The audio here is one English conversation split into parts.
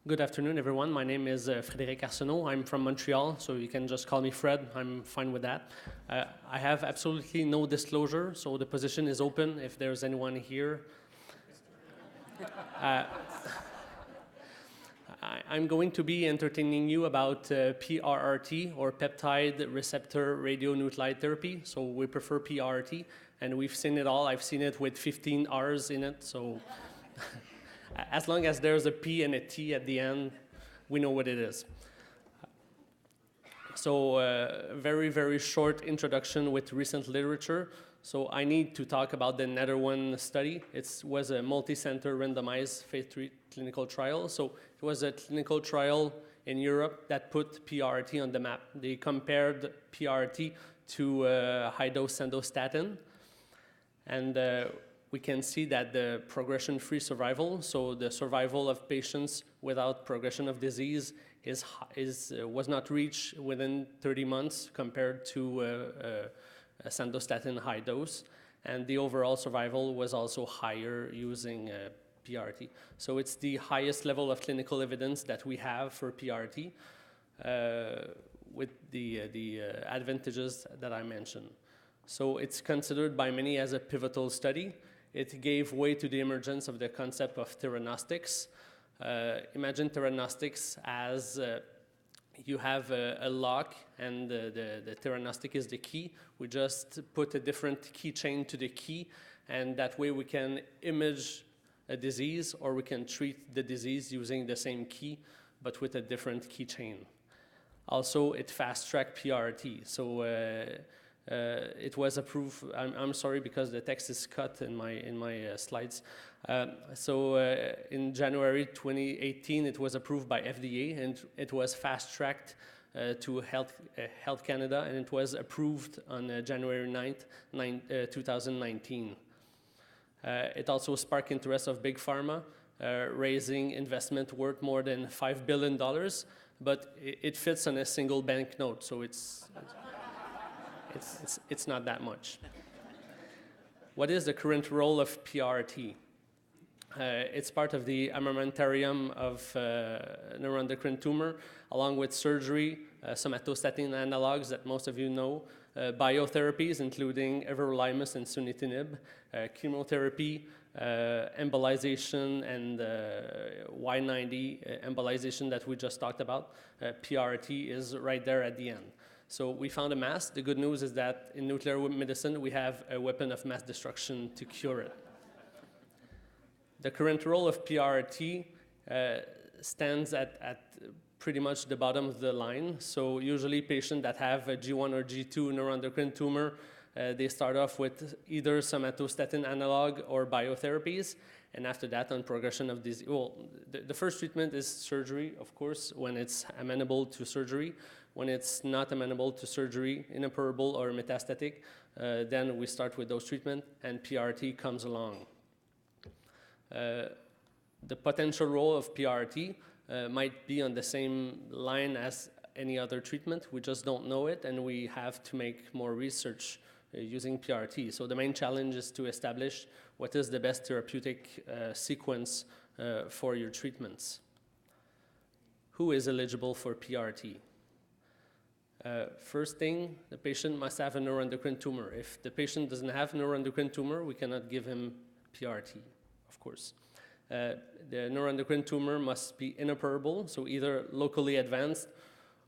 Good afternoon, everyone. My name is Frédéric Arsenault. I'm from Montreal, so you can just call me Fred. I'm fine with that. I have absolutely no disclosure, so the position is open if there's anyone here. I'm going to be entertaining you about PRRT, or peptide receptor radionuclide therapy. So we prefer PRRT, and we've seen it all. I've seen it with 15 R's in it, so as long as there's a P and a T at the end, we know what it is. So very, very short introduction with recent literature. So I need to talk about the Netherlands study. It was a multi-center randomized phase 3 clinical trial. So it was a clinical trial in Europe that put PRRT on the map. They compared PRRT to high-dose sandostatin. And we can see that the progression-free survival, so the survival of patients without progression of disease, was not reached within 30 months compared to a sandostatin high dose. And the overall survival was also higher using PRRT. So it's the highest level of clinical evidence that we have for PRRT with the advantages that I mentioned. So it's considered by many as a pivotal study. It gave way to the emergence of the concept of theranostics. Imagine theranostics as you have a lock, and the theranostic is the key. We just put a different keychain to the key, and that way we can image a disease, or we can treat the disease using the same key, but with a different keychain. Also, it fast-tracked PRRT. So it was approved. I'm sorry because the text is cut in my slides. In January 2018, it was approved by FDA, and it was fast-tracked to Health Canada, and it was approved on January 9th, 2019. It also sparked interest of Big Pharma, raising investment worth more than $5 billion, but it fits on a single banknote, so it's not that much. What is the current role of PRRT? It's part of the armamentarium of neuroendocrine tumor, along with surgery, somatostatin analogs that most of you know, biotherapies, including everolimus and sunitinib, chemotherapy, embolization, and Y90 embolization that we just talked about. PRRT is right there at the end. So we found a mass. The good news is that in nuclear medicine, we have a weapon of mass destruction to cure it. The current role of PRRT stands at pretty much the bottom of the line. So usually patients that have a G1 or G2 neuroendocrine tumor, they start off with either somatostatin analog or biotherapies. And after that, on progression of disease, well, the first treatment is surgery, of course, when it's amenable to surgery. When it's not amenable to surgery, inoperable or metastatic, then we start with those treatments, and PRRT comes along. The potential role of PRRT might be on the same line as any other treatment. We just don't know it, and we have to make more research using PRRT. So the main challenge is to establish what is the best therapeutic sequence for your treatments. Who is eligible for PRRT? First thing, the patient must have a neuroendocrine tumor. If the patient doesn't have a neuroendocrine tumor, we cannot give him PRRT, of course. The neuroendocrine tumor must be inoperable, so either locally advanced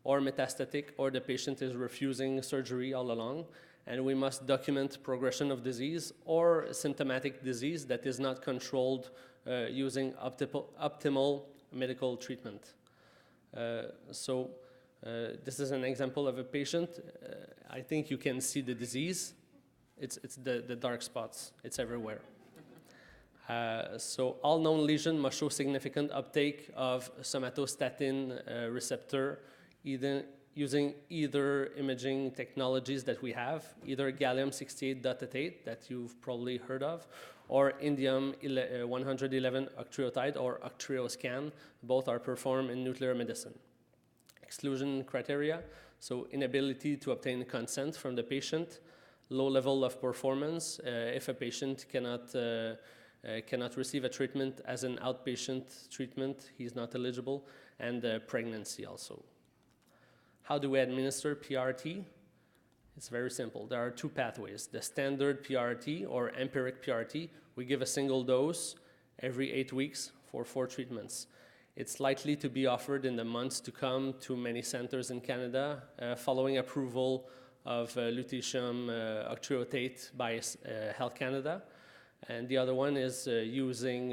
or metastatic, or the patient is refusing surgery all along. And we must document progression of disease or symptomatic disease that is not controlled using optimal medical treatment. This is an example of a patient. I think you can see the disease. It's the dark spots. It's everywhere. So all known lesions must show significant uptake of somatostatin receptor, using either imaging technologies that we have, either gallium-68 that you've probably heard of, or indium-111 octreotide or octreoscan. Both are performed in nuclear medicine. Exclusion criteria, so inability to obtain consent from the patient, low level of performance. If a patient cannot cannot receive a treatment as an outpatient treatment. He's not eligible, and pregnancy also. How do we administer PRRT? It's very simple. There are two pathways. The standard PRRT or empiric PRRT, we give a single dose every 8 weeks for 4 treatments. It's likely to be offered in the months to come to many centers in Canada following approval of lutetium octreotate by Health Canada. And the other one is using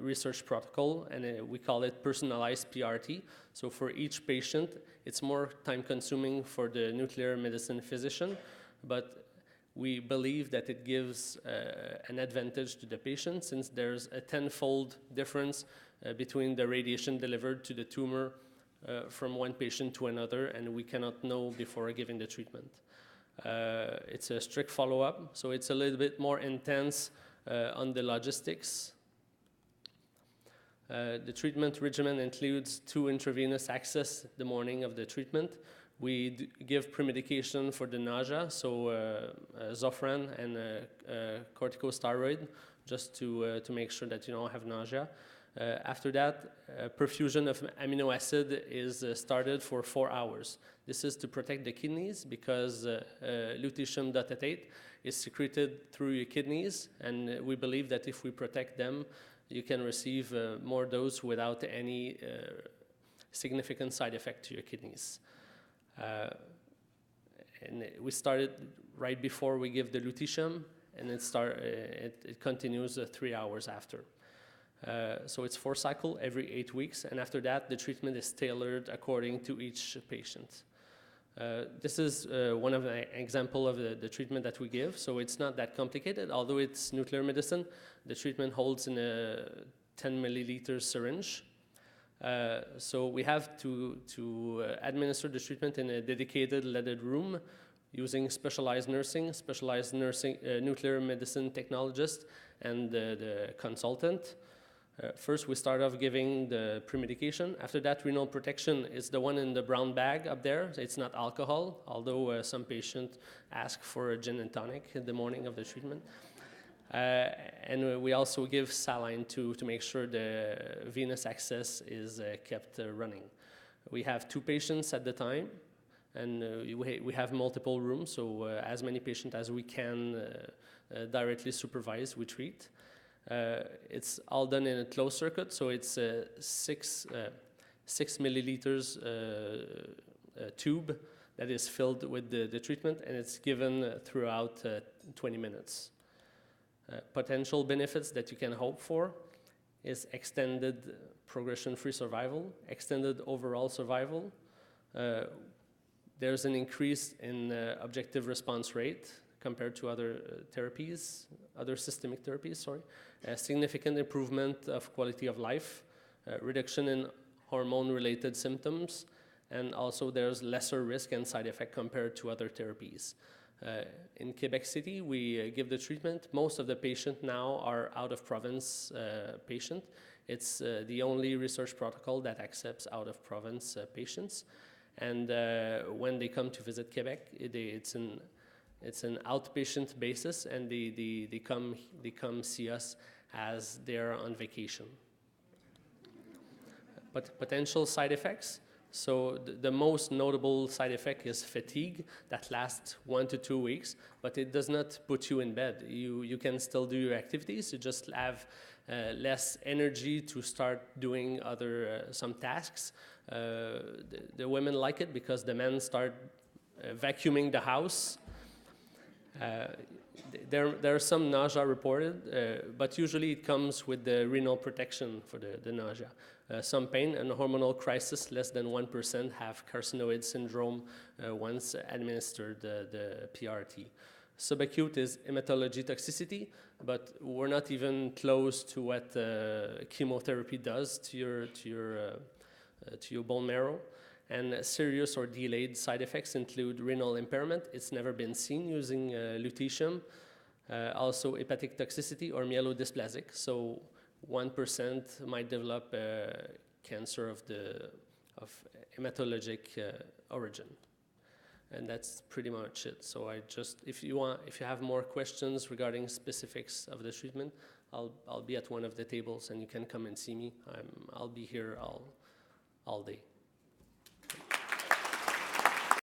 research protocol, and we call it personalized PRRT. So for each patient, it's more time-consuming for the nuclear medicine physician, but we believe that it gives an advantage to the patient since there's a 10-fold difference between the radiation delivered to the tumor from one patient to another, and we cannot know before giving the treatment. It's a strict follow-up, so it's a little bit more intense on the logistics. The treatment regimen includes 2 intravenous access the morning of the treatment. We give premedication for the nausea, so Zofran and corticosteroid, just to make sure that you don't have nausea. After that, perfusion of amino acid is started for 4 hours. This is to protect the kidneys because lutetium dotatate is secreted through your kidneys, and we believe that if we protect them, you can receive more dose without any significant side effect to your kidneys. And we started right before we give the lutetium, and it continues 3 hours after. So it's 4 cycles every 8 weeks, and after that, the treatment is tailored according to each patient. This is one of the example of the treatment that we give, so it's not that complicated. Although it's nuclear medicine, the treatment holds in a 10 milliliter syringe. So we have to administer the treatment in a dedicated leaded room using specialized nursing, nuclear medicine technologist, and the consultant. First, we start off giving the premedication. After that, renal protection is the one in the brown bag up there. It's not alcohol, although some patients ask for a gin and tonic in the morning of the treatment. And we also give saline to make sure the venous access is kept running. We have 2 patients at the time, and we have multiple rooms, so as many patients as we can directly supervise, we treat. It's all done in a closed circuit, so it's a 6 milliliters tube that is filled with the treatment, and it's given throughout 20 minutes. Potential benefits that you can hope for is extended progression-free survival, extended overall survival. There's an increase in objective response rate compared to other therapies, other systemic therapies, sorry. A significant improvement of quality of life, reduction in hormone-related symptoms, and also there's lesser risk and side effect compared to other therapies. In Quebec City, we give the treatment. Most of the patients now are out-of-province patients. It's the only research protocol that accepts out-of-province patients. And when they come to visit Quebec, it's an outpatient basis, and they come see us as they're on vacation. But potential side effects. So the most notable side effect is fatigue that lasts 1 to 2 weeks, but it does not put you in bed. You can still do your activities. You just have less energy to start doing some tasks. The women like it because the men start vacuuming the house. There are some nausea reported, but usually it comes with the renal protection for the nausea. Some pain and hormonal crisis, less than 1% have carcinoid syndrome once administered the PRRT. Subacute is hematology toxicity, but we're not even close to what chemotherapy does to your bone marrow. And serious or delayed side effects include renal impairment. It's never been seen using lutetium. Also hepatic toxicity or myelodysplasic. So 1% might develop cancer of hematologic origin. And that's pretty much it. So I just, if you have more questions regarding specifics of the treatment, I'll be at one of the tables and you can come and see me. I'll be here all day.